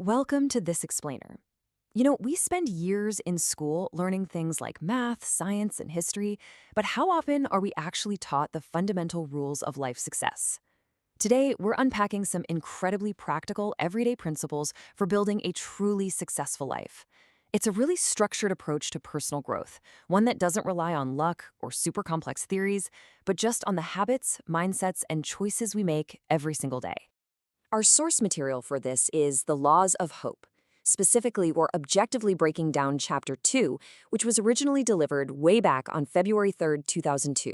Welcome to This Explainer. We spend years in school learning things like math, science, and history, but how often are we actually taught the fundamental rules of life success? Today, we're unpacking some incredibly practical, everyday principles for building a truly successful life. It's a really structured approach to personal growth, one that doesn't rely on luck or super complex theories, but just on the habits, mindsets, and choices we make every single day. Our source material for this is The Laws of Hope. Specifically, we're objectively breaking down Chapter 2, which was originally delivered way back on February 3rd, 2002.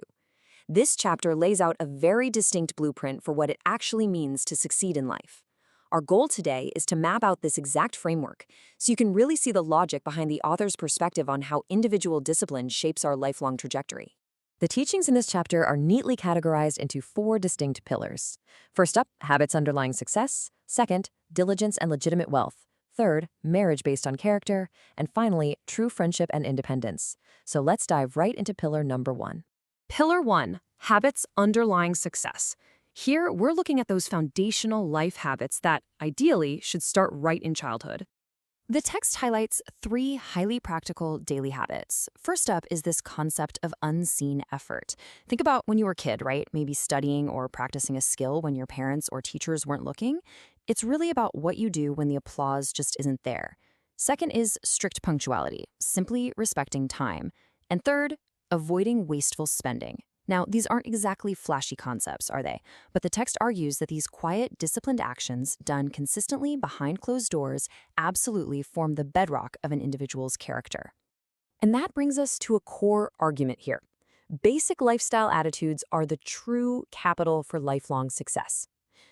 This chapter lays out a very distinct blueprint for what it actually means to succeed in life. Our goal today is to map out this exact framework so you can really see the logic behind the author's perspective on how individual discipline shapes our lifelong trajectory. The teachings in this chapter are neatly categorized into four distinct pillars. First up, habits underlying success. Second, diligence and legitimate wealth. Third, marriage based on character. And finally, true friendship and independence. So let's dive right into pillar number 1. Pillar 1, habits underlying success. Here, we're looking at those foundational life habits that, ideally, should start right in childhood. The text highlights 3 highly practical daily habits. First up is this concept of unseen effort. Think about when you were a kid, right? Maybe studying or practicing a skill when your parents or teachers weren't looking. It's really about what you do when the applause just isn't there. Second is strict punctuality, simply respecting time. And third, avoiding wasteful spending. Now, these aren't exactly flashy concepts, are they? But the text argues that these quiet, disciplined actions done consistently behind closed doors absolutely form the bedrock of an individual's character. And that brings us to a core argument here. Basic lifestyle attitudes are the true capital for lifelong success.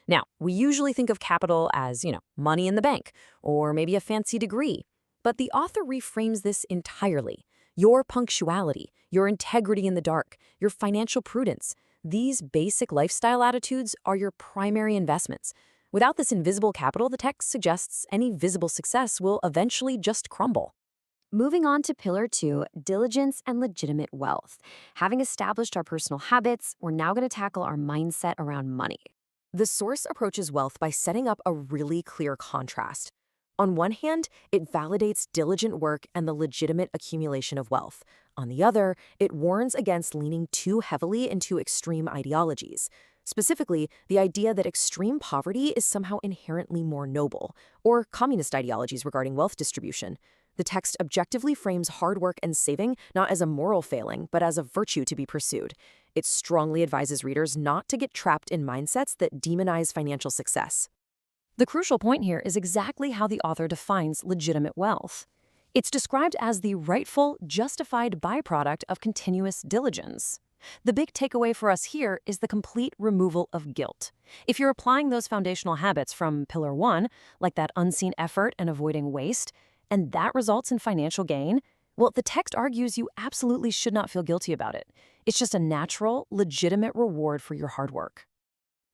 Now, we usually think of capital as, money in the bank, or maybe a fancy degree. But the author reframes this entirely. Your punctuality, your integrity in the dark, your financial prudence, these basic lifestyle attitudes are your primary investments. Without this invisible capital, the text suggests any visible success will eventually just crumble. Moving on to Pillar 2, diligence and legitimate wealth. Having established our personal habits, we're now going to tackle our mindset around money. The source approaches wealth by setting up a really clear contrast. On one hand, it validates diligent work and the legitimate accumulation of wealth. On the other, it warns against leaning too heavily into extreme ideologies. Specifically, the idea that extreme poverty is somehow inherently more noble, or communist ideologies regarding wealth distribution. The text objectively frames hard work and saving not as a moral failing, but as a virtue to be pursued. It strongly advises readers not to get trapped in mindsets that demonize financial success. The crucial point here is exactly how the author defines legitimate wealth. It's described as the rightful, justified byproduct of continuous diligence. The big takeaway for us here is the complete removal of guilt. If you're applying those foundational habits from Pillar 1, like that unseen effort and avoiding waste, and that results in financial gain, well, the text argues you absolutely should not feel guilty about it. It's just a natural, legitimate reward for your hard work.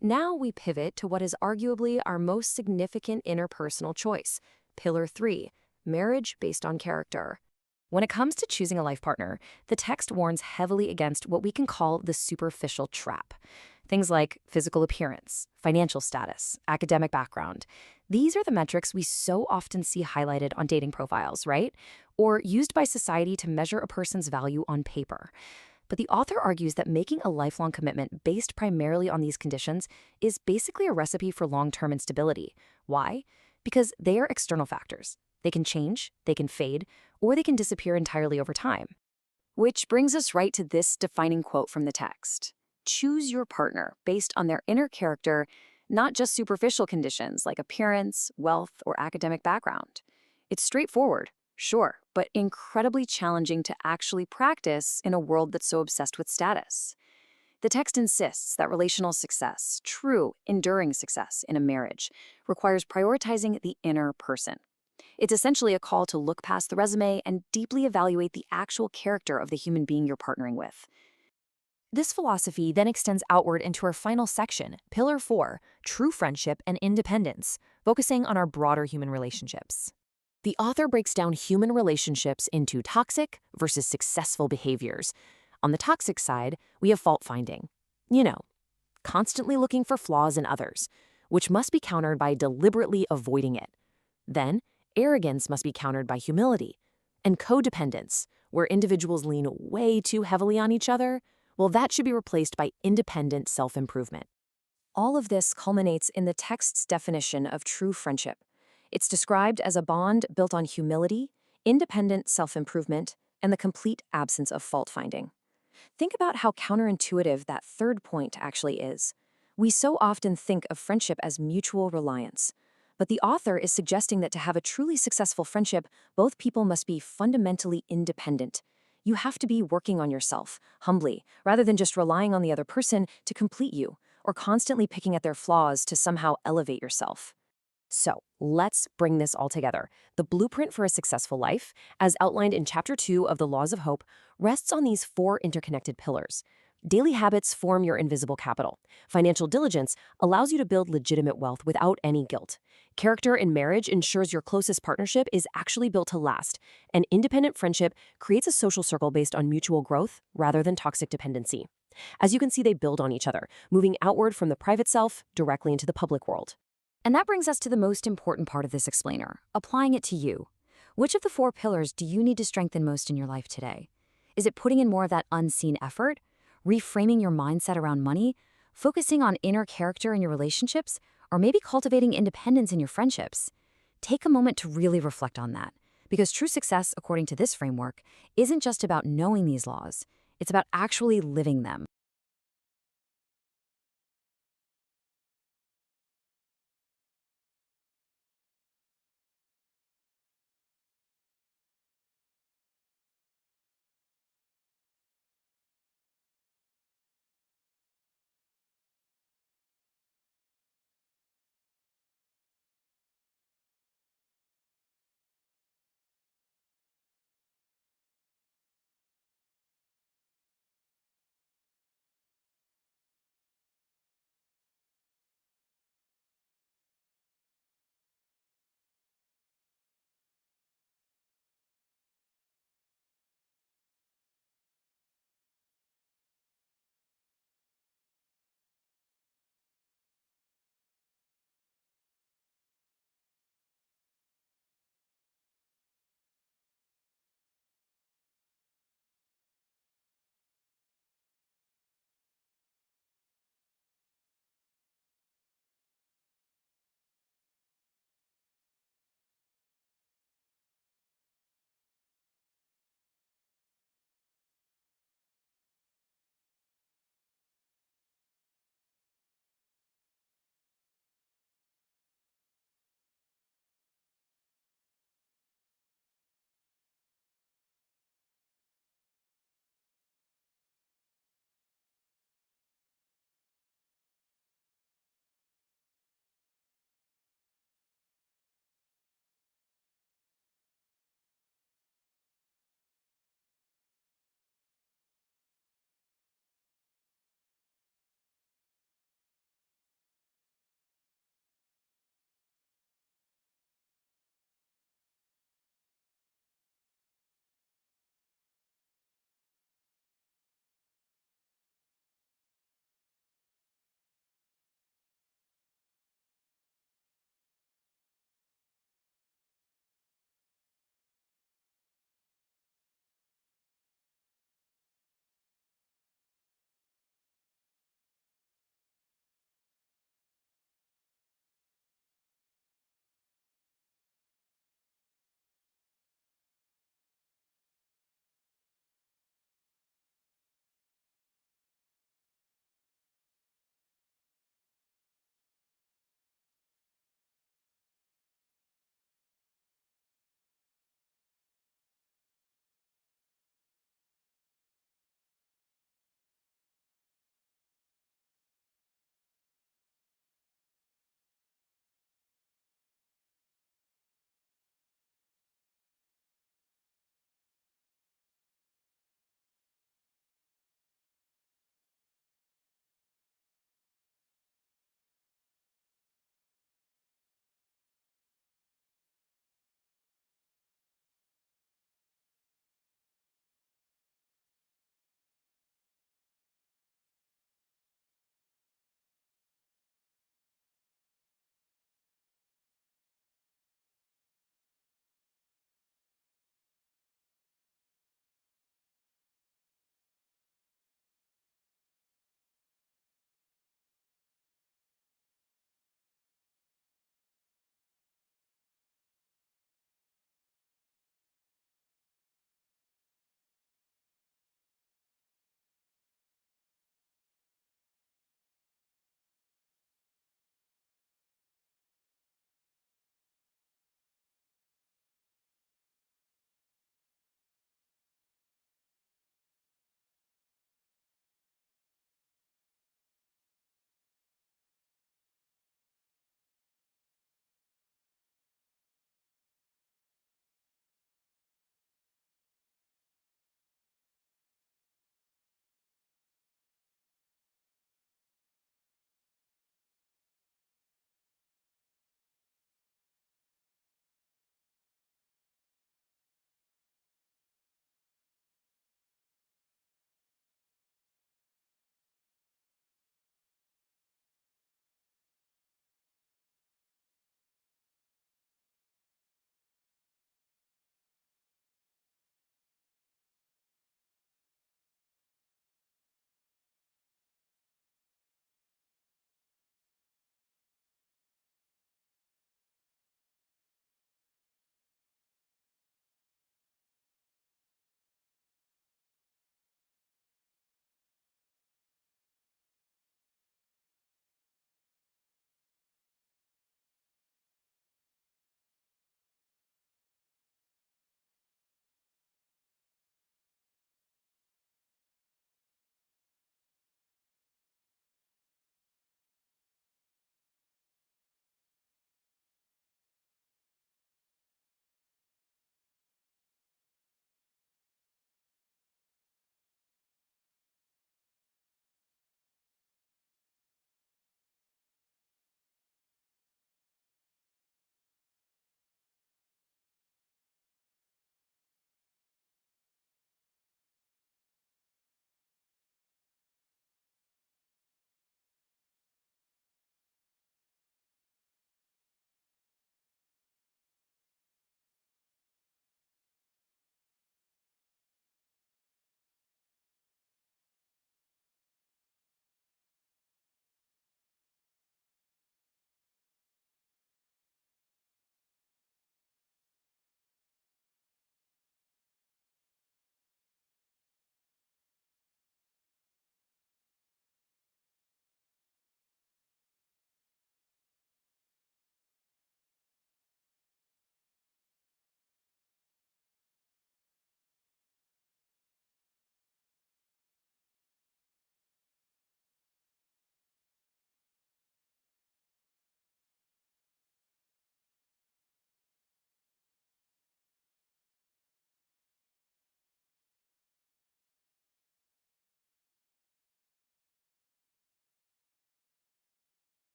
Now we pivot to what is arguably our most significant interpersonal choice, Pillar 3, marriage based on character. When it comes to choosing a life partner, the text warns heavily against what we can call the superficial trap. Things like physical appearance, financial status, academic background. These are the metrics we so often see highlighted on dating profiles, right? Or used by society to measure a person's value on paper. But the author argues that making a lifelong commitment based primarily on these conditions is basically a recipe for long-term instability. Why? Because they are external factors. They can change, they can fade, or they can disappear entirely over time. Which brings us right to this defining quote from the text. Choose your partner based on their inner character, not just superficial conditions like appearance, wealth, or academic background. It's straightforward. Sure, but incredibly challenging to actually practice in a world that's so obsessed with status. The text insists that relational success, true, enduring success in a marriage, requires prioritizing the inner person. It's essentially a call to look past the resume and deeply evaluate the actual character of the human being you're partnering with. This philosophy then extends outward into our final section, Pillar 4, true friendship and independence, focusing on our broader human relationships. The author breaks down human relationships into toxic versus successful behaviors. On the toxic side, we have fault-finding. Constantly looking for flaws in others, which must be countered by deliberately avoiding it. Then, arrogance must be countered by humility. And codependence, where individuals lean way too heavily on each other, well, that should be replaced by independent self-improvement. All of this culminates in the text's definition of true friendship. It's described as a bond built on humility, independent self-improvement, and the complete absence of fault-finding. Think about how counterintuitive that third point actually is. We so often think of friendship as mutual reliance. But the author is suggesting that to have a truly successful friendship, both people must be fundamentally independent. You have to be working on yourself, humbly, rather than just relying on the other person to complete you, or constantly picking at their flaws to somehow elevate yourself. So, let's bring this all together. The blueprint for a successful life, as outlined in Chapter 2 of The Laws of Hope, rests on these four interconnected pillars. Daily habits form your invisible capital. Financial diligence allows you to build legitimate wealth without any guilt. Character in marriage ensures your closest partnership is actually built to last. And independent friendship creates a social circle based on mutual growth rather than toxic dependency. As you can see, they build on each other, moving outward from the private self directly into the public world. And that brings us to the most important part of this explainer, applying it to you. Which of the four pillars do you need to strengthen most in your life today? Is it putting in more of that unseen effort? Reframing your mindset around money? Focusing on inner character in your relationships? Or maybe cultivating independence in your friendships? Take a moment to really reflect on that, because true success, according to this framework, isn't just about knowing these laws. It's about actually living them.